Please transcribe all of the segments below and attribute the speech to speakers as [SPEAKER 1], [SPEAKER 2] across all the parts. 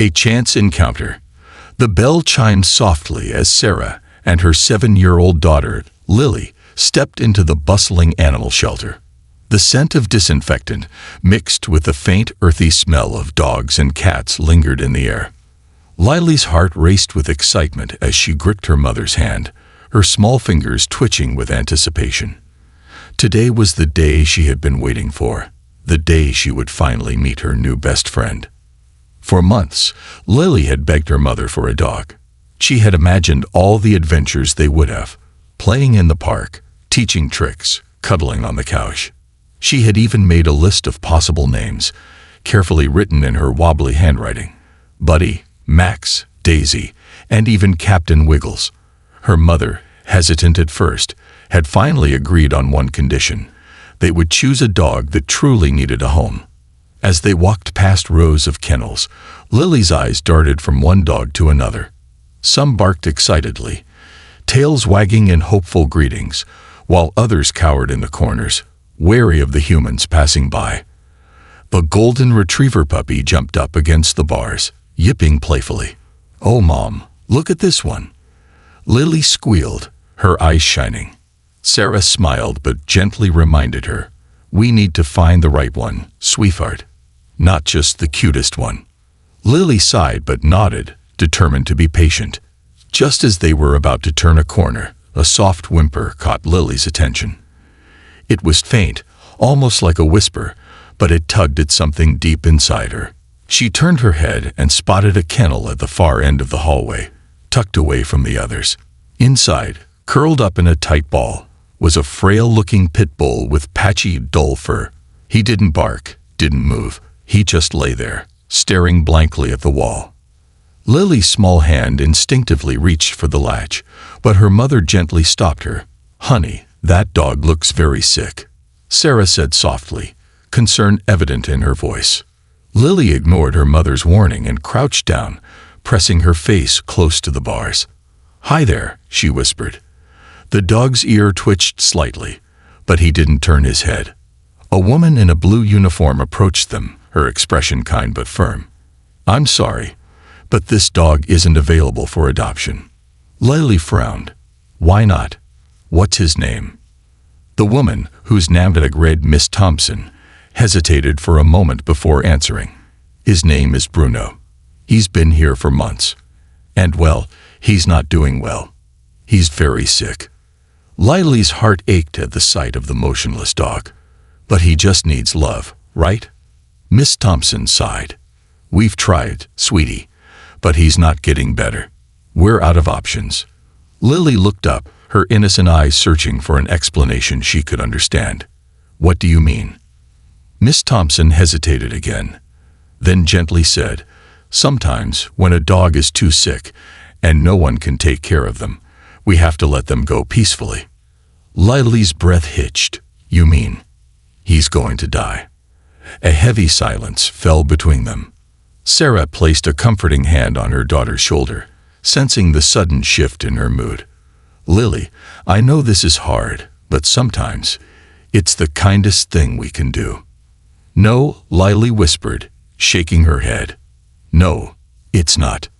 [SPEAKER 1] A chance encounter. The bell chimed softly as Sarah and her 7-year-old daughter, Lily, stepped into the bustling animal shelter. The scent of disinfectant, mixed with the faint, earthy smell of dogs and cats, lingered in the air. Lily's heart raced with excitement as she gripped her mother's hand, her small fingers twitching with anticipation. Today was the day she had been waiting for, the day she would finally meet her new best friend. For months, Lily had begged her mother for a dog. She had imagined all the adventures they would have, playing in the park, teaching tricks, cuddling on the couch. She had even made a list of possible names, carefully written in her wobbly handwriting. Buddy, Max, Daisy, and even Captain Wiggles. Her mother, hesitant at first, had finally agreed on one condition. They would choose a dog that truly needed a home. As they walked past rows of kennels, Lily's eyes darted from one dog to another. Some barked excitedly, tails wagging in hopeful greetings, while others cowered in the corners, wary of the humans passing by. A golden retriever puppy jumped up against the bars, yipping playfully. "Oh, Mom, look at this one!" Lily squealed, her eyes shining. Sarah smiled but gently reminded her, "We need to find the right one, sweetheart. Not just the cutest one." Lily sighed but nodded, determined to be patient. Just as they were about to turn a corner, a soft whimper caught Lily's attention. It was faint, almost like a whisper, but it tugged at something deep inside her. She turned her head and spotted a kennel at the far end of the hallway, tucked away from the others. Inside, curled up in a tight ball, was a frail-looking pit bull with patchy, dull fur. He didn't bark, didn't move. He just lay there, staring blankly at the wall. Lily's small hand instinctively reached for the latch, but her mother gently stopped her. "Honey, that dog looks very sick," Sarah said softly, concern evident in her voice. Lily ignored her mother's warning and crouched down, pressing her face close to the bars. "Hi there," she whispered. The dog's ear twitched slightly, but he didn't turn his head. A woman in a blue uniform approached them, her expression kind but firm. "I'm sorry, but this dog isn't available for adoption." Lily frowned. "Why not? What's his name?" The woman, whose name had read Miss Thompson, hesitated for a moment before answering. "His name is Bruno. He's been here for months. And well, he's not doing well. He's very sick." Lily's heart ached at the sight of the motionless dog. "But he just needs love, right?" Miss Thompson sighed. "We've tried, sweetie, but he's not getting better. We're out of options." Lily looked up, her innocent eyes searching for an explanation she could understand. "What do you mean?" Miss Thompson hesitated again, then gently said, "Sometimes, when a dog is too sick and no one can take care of them, we have to let them go peacefully." Lily's breath hitched. "You mean he's going to die?" A heavy silence fell between them. Sarah placed a comforting hand on her daughter's shoulder, sensing the sudden shift in her mood. "Lily, I know this is hard, but sometimes it's the kindest thing we can do." "No," Lily whispered, shaking her head. "No, it's not."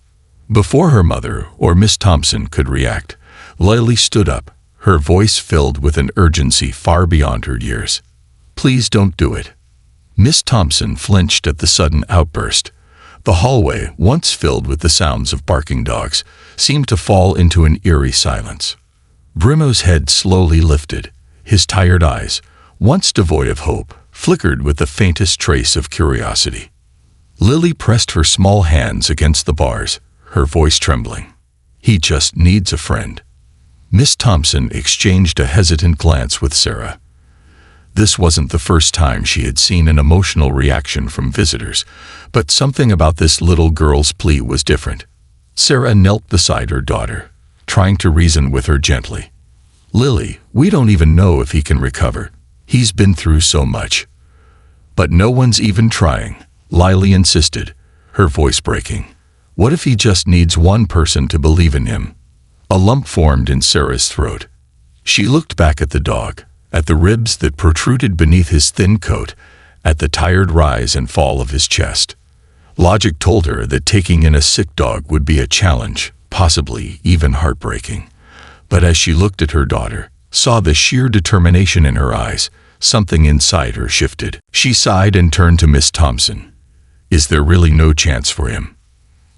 [SPEAKER 1] Before her mother or Miss Thompson could react, Lily stood up, her voice filled with an urgency far beyond her years. "Please don't do it." Miss Thompson flinched at the sudden outburst. The hallway, once filled with the sounds of barking dogs, seemed to fall into an eerie silence. Bruno's head slowly lifted, his tired eyes, once devoid of hope, flickered with the faintest trace of curiosity. Lily pressed her small hands against the bars, her voice trembling. "He just needs a friend." Miss Thompson exchanged a hesitant glance with Sarah. This wasn't the first time she had seen an emotional reaction from visitors, but something about this little girl's plea was different. Sarah knelt beside her daughter, trying to reason with her gently. "Lily, we don't even know if he can recover. He's been through so much." "But no one's even trying," Lily insisted, her voice breaking. "What if he just needs one person to believe in him?" A lump formed in Sarah's throat. She looked back at the dog, at the ribs that protruded beneath his thin coat, at the tired rise and fall of his chest. Logic told her that taking in a sick dog would be a challenge, possibly even heartbreaking. But as she looked at her daughter, saw the sheer determination in her eyes, something inside her shifted. She sighed and turned to Miss Thompson. "Is there really no chance for him?"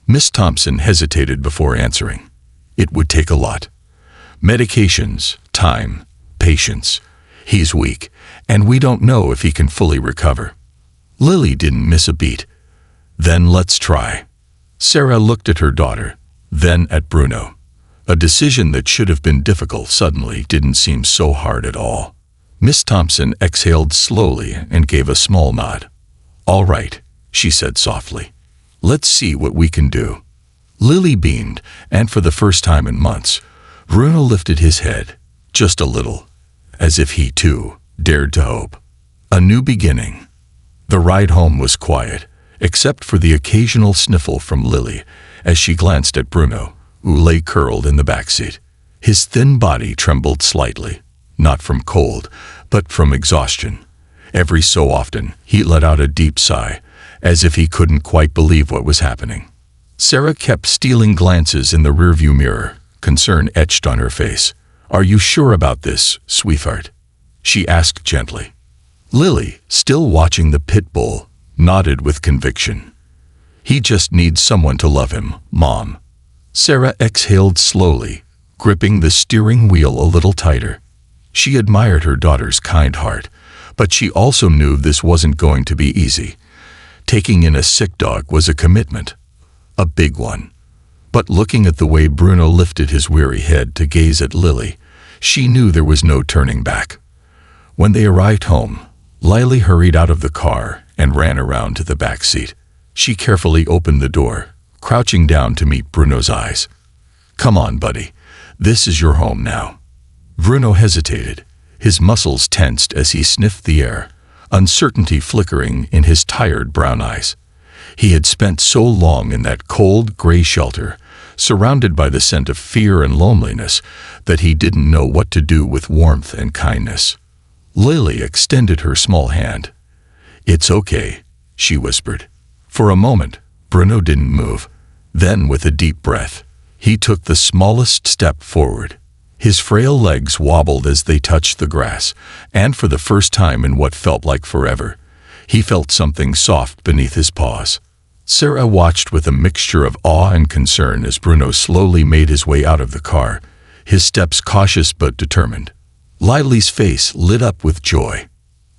[SPEAKER 1] Miss Thompson hesitated before answering. "It would take a lot. Medications, time, patience. He's weak, and we don't know if he can fully recover." Lily didn't miss a beat. "Then let's try." Sarah looked at her daughter, then at Bruno. A decision that should have been difficult suddenly didn't seem so hard at all. Miss Thompson exhaled slowly and gave a small nod. "All right," she said softly. "Let's see what we can do." Lily beamed, and for the first time in months, Bruno lifted his head, just a little, as if he, too, dared to hope. A new beginning. The ride home was quiet, except for the occasional sniffle from Lily as she glanced at Bruno, who lay curled in the back seat. His thin body trembled slightly, not from cold, but from exhaustion. Every so often, he let out a deep sigh, as if he couldn't quite believe what was happening. Sarah kept stealing glances in the rearview mirror, concern etched on her face. "Are you sure about this, sweetheart?" she asked gently. Lily, still watching the pit bull, nodded with conviction. "He just needs someone to love him, Mom." Sarah exhaled slowly, gripping the steering wheel a little tighter. She admired her daughter's kind heart, but she also knew this wasn't going to be easy. Taking in a sick dog was a commitment, a big one. But looking at the way Bruno lifted his weary head to gaze at Lily, she knew there was no turning back. When they arrived home, Lily hurried out of the car and ran around to the back seat. She carefully opened the door, crouching down to meet Bruno's eyes. "Come on, buddy. This is your home now." Bruno hesitated, his muscles tensed as he sniffed the air, uncertainty flickering in his tired brown eyes. He had spent so long in that cold, gray shelter, surrounded by the scent of fear and loneliness, that he didn't know what to do with warmth and kindness. Lily extended her small hand. "It's okay," she whispered. For a moment, Bruno didn't move. Then, with a deep breath, he took the smallest step forward. His frail legs wobbled as they touched the grass, and for the first time in what felt like forever, he felt something soft beneath his paws. Sarah watched with a mixture of awe and concern as Bruno slowly made his way out of the car, his steps cautious but determined. Lily's face lit up with joy.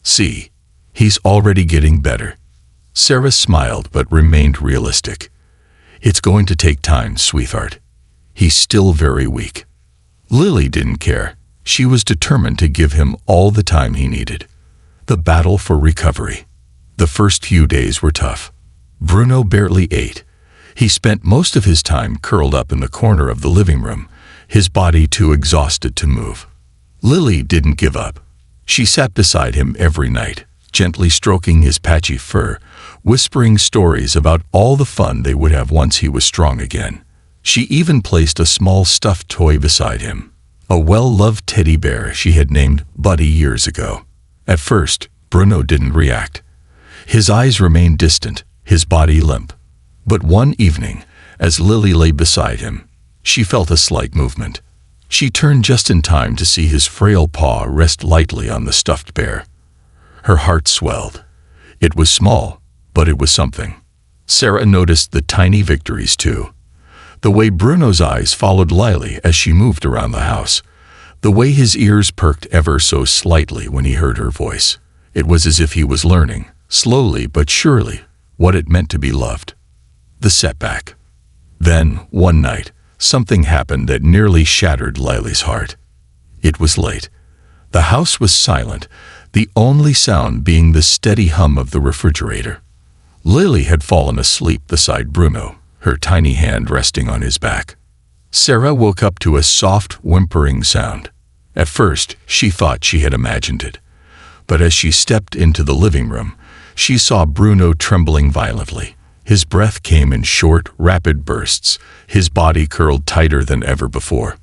[SPEAKER 1] "See, he's already getting better." Sarah smiled but remained realistic. "It's going to take time, sweetheart. He's still very weak." Lily didn't care. She was determined to give him all the time he needed. The battle for recovery. The first few days were tough. Bruno barely ate. He spent most of his time curled up in the corner of the living room, his body too exhausted to move. Lily didn't give up. She sat beside him every night, gently stroking his patchy fur, whispering stories about all the fun they would have once he was strong again. She even placed a small stuffed toy beside him, a well-loved teddy bear she had named Buddy years ago. At first, Bruno didn't react. His eyes remained distant, his body limp. But one evening, as Lily lay beside him, she felt a slight movement. She turned just in time to see his frail paw rest lightly on the stuffed bear. Her heart swelled. It was small, but it was something. Sarah noticed the tiny victories too. The way Bruno's eyes followed Lily as she moved around the house. The way his ears perked ever so slightly when he heard her voice. It was as if he was learning, slowly but surely, what it meant to be loved. The setback. Then, one night, something happened that nearly shattered Lily's heart. It was late. The house was silent, the only sound being the steady hum of the refrigerator. Lily had fallen asleep beside Bruno, her tiny hand resting on his back. Sarah woke up to a soft, whimpering sound. At first, she thought she had imagined it. But as she stepped into the living room, she saw Bruno trembling violently. His breath came in short, rapid bursts, his body curled tighter than ever before.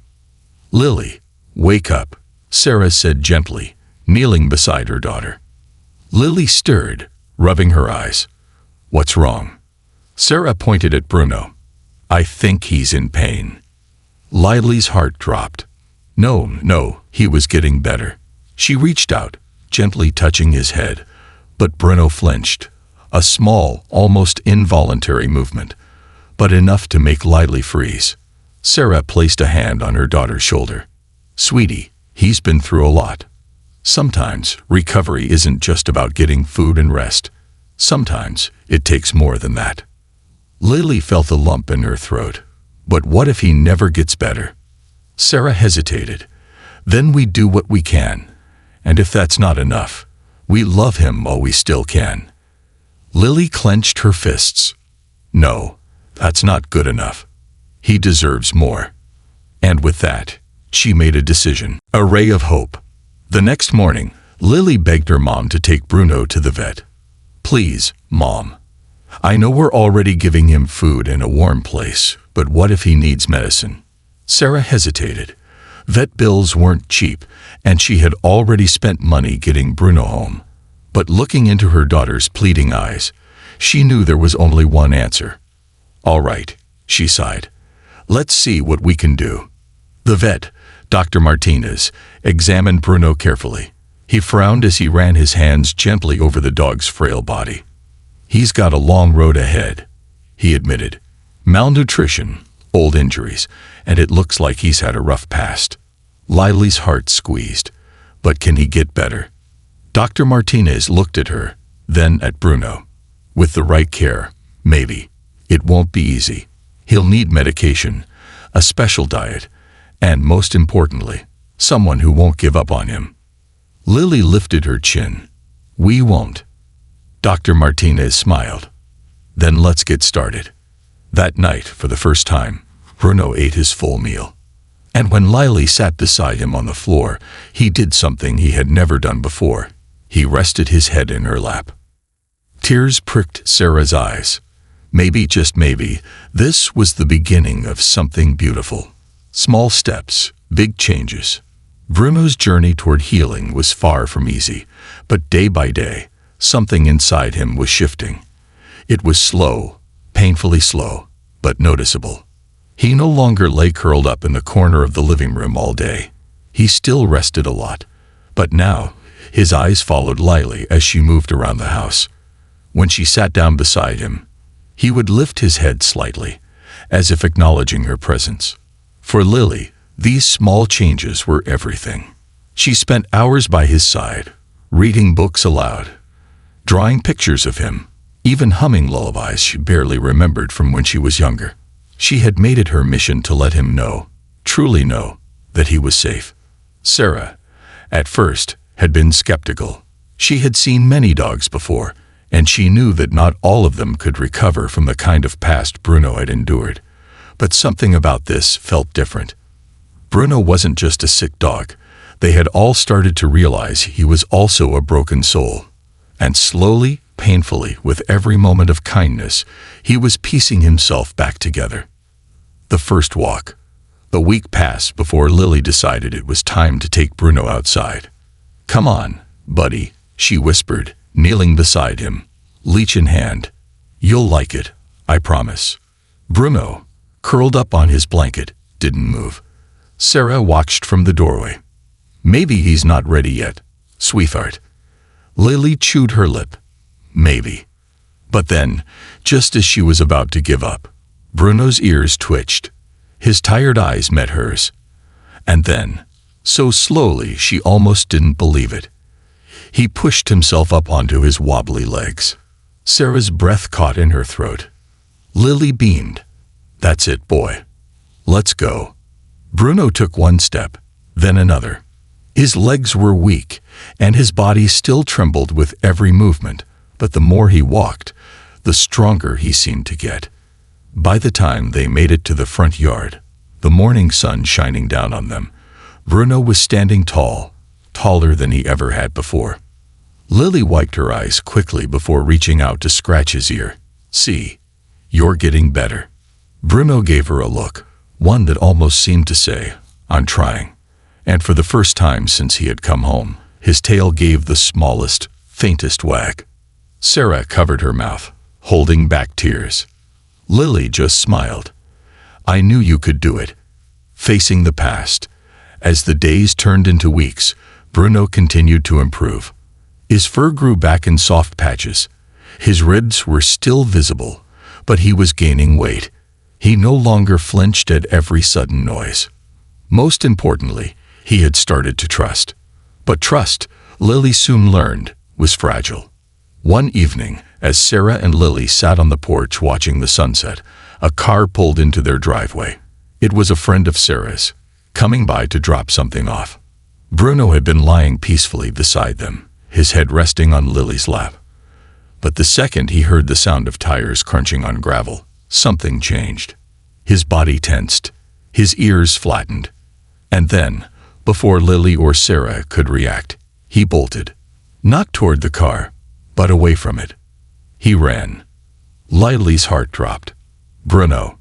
[SPEAKER 1] "Lily, wake up," Sarah said gently, kneeling beside her daughter. Lily stirred, rubbing her eyes. "What's wrong?" Sarah pointed at Bruno. "I think he's in pain." Lily's heart dropped. No, he was getting better. She reached out, gently touching his head, but Bruno flinched. A small, almost involuntary movement, but enough to make Lily freeze. Sarah placed a hand on her daughter's shoulder. "Sweetie, he's been through a lot. Sometimes recovery isn't just about getting food and rest. Sometimes it takes more than that." Lily felt a lump in her throat. But what if he never gets better? Sarah hesitated. "Then we do what we can. And if that's not enough, we love him while we still can." Lily clenched her fists. "No, that's not good enough. He deserves more." And with that, she made a decision. A ray of hope. The next morning, Lily begged her mom to take Bruno to the vet. "Please, Mom. I know we're already giving him food in a warm place, but what if he needs medicine?" Sarah hesitated. Vet bills weren't cheap, and she had already spent money getting Bruno home. But looking into her daughter's pleading eyes, she knew there was only one answer. "All right," she sighed. "Let's see what we can do." The vet, Dr. Martinez, examined Bruno carefully. He frowned as he ran his hands gently over the dog's frail body. "He's got a long road ahead," he admitted. "Malnutrition, old injuries, and it looks like he's had a rough past." Lily's heart squeezed. But can he get better? Dr. Martinez looked at her, then at Bruno. "With the right care, maybe. It won't be easy. He'll need medication, a special diet, and most importantly, someone who won't give up on him." Lily lifted her chin. "We won't." Dr. Martinez smiled. "Then let's get started." That night, for the first time, Bruno ate his full meal. And when Lily sat beside him on the floor, he did something he had never done before. He rested his head in her lap. Tears pricked Sarah's eyes. Maybe, just maybe, this was the beginning of something beautiful. Small steps, big changes. Bruno's journey toward healing was far from easy, but day by day, something inside him was shifting. It was slow, painfully slow, but noticeable. He no longer lay curled up in the corner of the living room all day. He still rested a lot, but now his eyes followed Lily as she moved around the house. When she sat down beside him, he would lift his head slightly, as if acknowledging her presence. For Lily, these small changes were everything. She spent hours by his side, reading books aloud, drawing pictures of him, even humming lullabies she barely remembered from when she was younger. She had made it her mission to let him know, truly know, that he was safe. Sarah, at first, had been skeptical. She had seen many dogs before, and she knew that not all of them could recover from the kind of past Bruno had endured. But something about this felt different. Bruno wasn't just a sick dog. They had all started to realize he was also a broken soul. And slowly, painfully, with every moment of kindness, he was piecing himself back together. The first walk. A week passed before Lily decided it was time to take Bruno outside. "Come on, buddy," she whispered, kneeling beside him, leash in hand. "You'll like it, I promise." Bruno, curled up on his blanket, didn't move. Sarah watched from the doorway. "Maybe he's not ready yet, sweetheart." Lily chewed her lip. Maybe. But then, just as she was about to give up, Bruno's ears twitched. His tired eyes met hers. And then, so slowly she almost didn't believe it, he pushed himself up onto his wobbly legs. Sarah's breath caught in her throat. Lily beamed. "That's it, boy. Let's go." Bruno took one step, then another. His legs were weak, and his body still trembled with every movement, but the more he walked, the stronger he seemed to get. By the time they made it to the front yard, the morning sun shining down on them, Bruno was standing tall, taller than he ever had before. Lily wiped her eyes quickly before reaching out to scratch his ear. "See, you're getting better." Bruno gave her a look, one that almost seemed to say, "I'm trying." And for the first time since he had come home, his tail gave the smallest, faintest wag. Sarah covered her mouth, holding back tears. Lily just smiled. "I knew you could do it." Facing the past. As the days turned into weeks, Bruno continued to improve. His fur grew back in soft patches. His ribs were still visible, but he was gaining weight. He no longer flinched at every sudden noise. Most importantly, he had started to trust. But trust, Lily soon learned, was fragile. One evening, as Sarah and Lily sat on the porch watching the sunset, a car pulled into their driveway. It was a friend of Sarah's, coming by to drop something off. Bruno had been lying peacefully beside them, his head resting on Lily's lap. But the second he heard the sound of tires crunching on gravel, something changed. His body tensed, his ears flattened. And then, before Lily or Sarah could react, he bolted. Not toward the car, but away from it. He ran. Lily's heart dropped. "Bruno."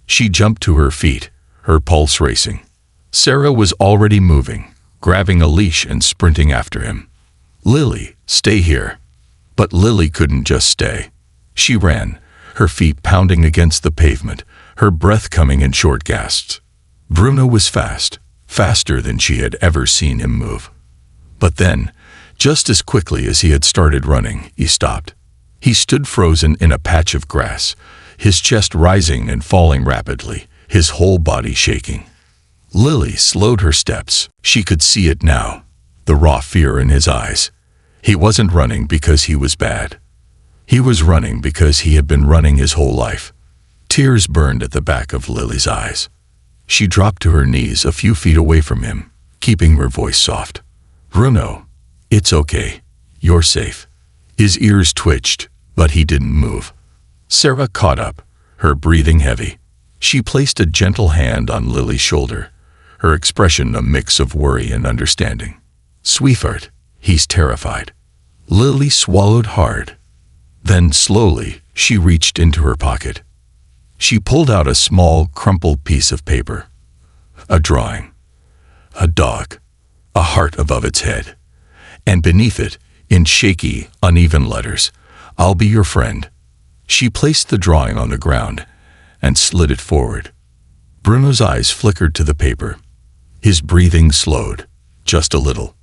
[SPEAKER 1] She jumped to her feet, her pulse racing. Sarah was already moving, grabbing a leash and sprinting after him. "Lily, stay here." But Lily couldn't just stay. She ran, her feet pounding against the pavement, her breath coming in short gasps. Bruno was fast, faster than she had ever seen him move. But then, just as quickly as he had started running, he stopped. He stood frozen in a patch of grass, his chest rising and falling rapidly, his whole body shaking. Lily slowed her steps. She could see it now, the raw fear in his eyes. He wasn't running because he was bad. He was running because he had been running his whole life. Tears burned at the back of Lily's eyes. She dropped to her knees a few feet away from him, keeping her voice soft. "Bruno, it's okay. You're safe." His ears twitched, but he didn't move. Sarah caught up, her breathing heavy. She placed a gentle hand on Lily's shoulder, her expression a mix of worry and understanding. "Sweetheart, he's terrified." Lily swallowed hard. Then slowly, she reached into her pocket. She pulled out a small, crumpled piece of paper. A drawing. A dog. A heart above its head. And beneath it, in shaky, uneven letters, "I'll be your friend." She placed the drawing on the ground and slid it forward. Bruno's eyes flickered to the paper. His breathing slowed, just a little.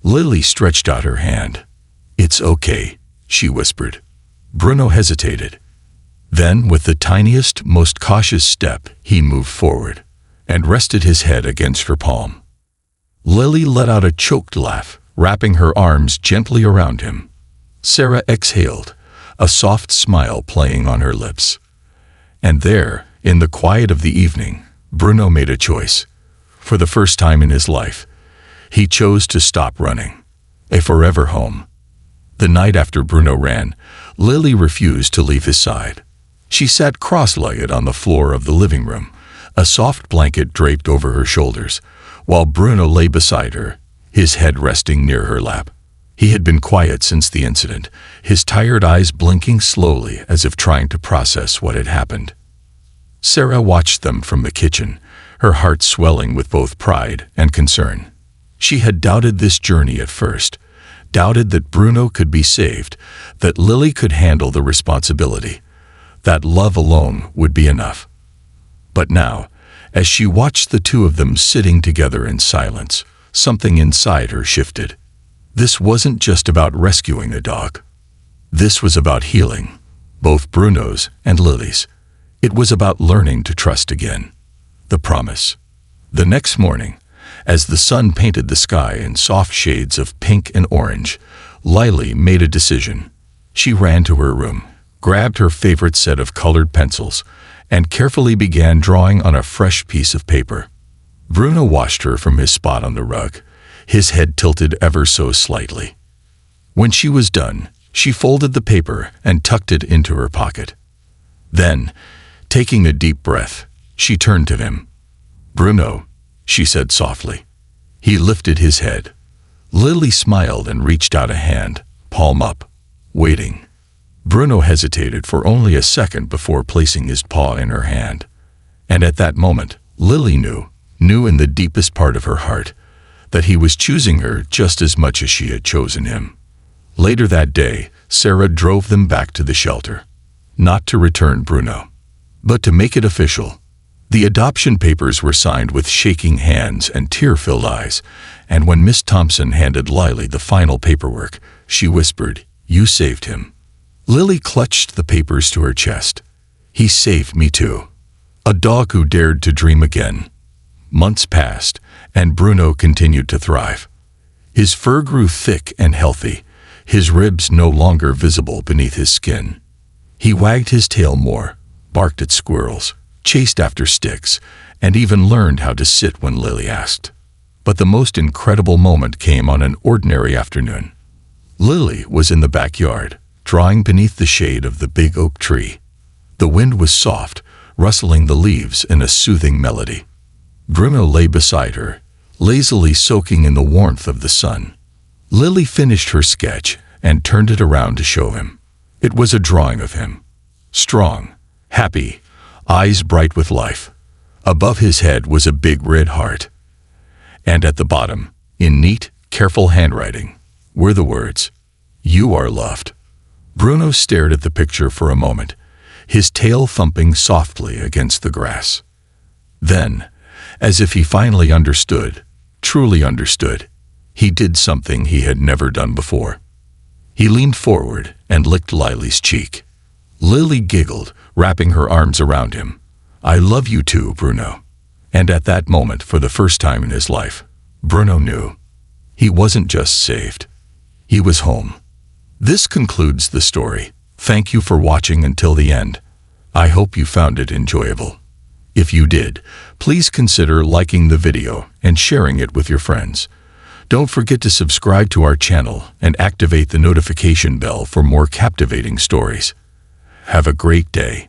[SPEAKER 1] Lily stretched out her hand. "It's okay," she whispered. Bruno hesitated. Then, with the tiniest, most cautious step, he moved forward and rested his head against her palm. Lily let out a choked laugh, wrapping her arms gently around him. Sarah exhaled, a soft smile playing on her lips. And there, in the quiet of the evening, Bruno made a choice. For the first time in his life, he chose to stop running. A forever home. The night after Bruno ran, Lily refused to leave his side. She sat cross-legged on the floor of the living room, a soft blanket draped over her shoulders, while Bruno lay beside her, his head resting near her lap. He had been quiet since the incident, his tired eyes blinking slowly as if trying to process what had happened. Sarah watched them from the kitchen, her heart swelling with both pride and concern. She had doubted this journey at first, doubted that Bruno could be saved, that Lily could handle the responsibility, that love alone would be enough. But now, as she watched the two of them sitting together in silence, something inside her shifted. This wasn't just about rescuing the dog. This was about healing, both Bruno's and Lily's. It was about learning to trust again. The promise. The next morning, as the sun painted the sky in soft shades of pink and orange, Lily made a decision. She ran to her room, grabbed her favorite set of colored pencils, and carefully began drawing on a fresh piece of paper. Bruno watched her from his spot on the rug, his head tilted ever so slightly. When she was done, she folded the paper and tucked it into her pocket. Then, taking a deep breath, she turned to him. "Bruno," she said softly. He lifted his head. Lily smiled and reached out a hand, palm up, waiting. Bruno hesitated for only a second before placing his paw in her hand. And at that moment, Lily knew in the deepest part of her heart, that he was choosing her just as much as she had chosen him. Later that day, Sarah drove them back to the shelter. Not to return Bruno, But to make it official, the adoption papers were signed with shaking hands and tear-filled eyes, and when Miss Thompson handed Lily the final paperwork, she whispered, "You saved him." Lily clutched the papers to her chest. "He saved me too. A dog who dared to dream again." Months passed, and Bruno continued to thrive. His fur grew thick and healthy, his ribs no longer visible beneath his skin. He wagged his tail more, barked at squirrels, chased after sticks, and even learned how to sit when Lily asked. But the most incredible moment came on an ordinary afternoon. Lily was in the backyard, drawing beneath the shade of the big oak tree. The wind was soft, rustling the leaves in a soothing melody. Bruno lay beside her, lazily soaking in the warmth of the sun. Lily finished her sketch and turned it around to show him. It was a drawing of him. Strong, happy, eyes bright with life. Above his head was a big red heart. And at the bottom, in neat, careful handwriting, were the words, "You are loved." Bruno stared at the picture for a moment, his tail thumping softly against the grass. Then, as if he finally understood, truly understood, he did something he had never done before. He leaned forward and licked Lily's cheek. Lily giggled, wrapping her arms around him. "I love you too, Bruno." And at that moment, for the first time in his life, Bruno knew. He wasn't just saved. He was home. This concludes the story. Thank you for watching until the end. I hope you found it enjoyable. If you did, please consider liking the video and sharing it with your friends. Don't forget to subscribe to our channel and activate the notification bell for more captivating stories. Have a great day.